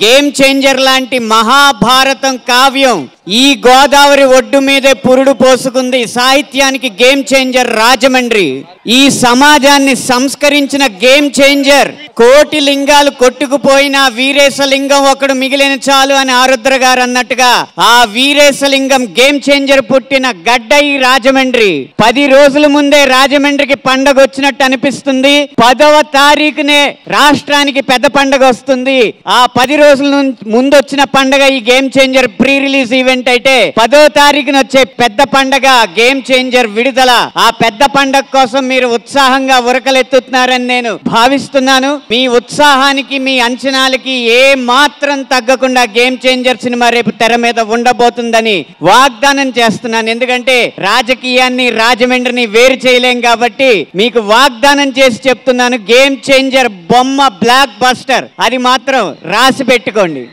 Game changer లాంటి మహాభారతం కావ్యం ఈ గోదావరి ఒడ్డు మీదే పురుడు పోసుకుంది. సాహిత్యానికి గేమ్ చేంజర్ రాజమండ్రి. ఈ సమాజాన్ని సంస్కరించిన గేమ్ చేంజర్. కోటి లింగాలు కొట్టుకుపోయిన వీరేశలింగం ఒకడు మిగిలిన చాలు అని ఆరుద్ర గారు అన్నట్టుగా ఆ వీరేశలింగం గేమ్ చేంజర్ పుట్టిన గడ్డ ఈ రాజమండ్రి. 10 రోజుల ముందే రాజమండ్రికి పండగ వచ్చినట్టు అనిపిస్తుంది. 10వ తారీఖునే రాష్ట్రానికి పెద్ద పండగ వస్తుంది. ఆ 10 రోజుల ముందు వచ్చిన పండగ ఈ game changer pre release event అయితే 10వ తారీఖున వచ్చే పెద్ద పండగ గేమ్ చేంజర్ విడుదల. ఆ పెద్ద పండగ కోసం మీరు ఉత్సాహంగా ఉరకలెత్తుతున్నారని నేను భావిస్తున్నాను. మీ ఉత్సాహానికి మీ అంచనాలకి ఏ మాత్రం తగ్గకుండా గేమ్ చేంజర్ సినిమా రేపు తెర మీద ఉండబోతుందని వాగ్దానం చేస్తున్నాను. ఎందుకంటే రాజకీయాన్ని రాజమండ్రిని వేరు చేయలేం కాబట్టి మీకు వాగ్దానం చేసి చెప్తున్నాను. గేమ్ చేంజర్ బొమ్మ బ్లాక్ బస్టర్. అది మాత్రం రాసి పెట్టుకోండి.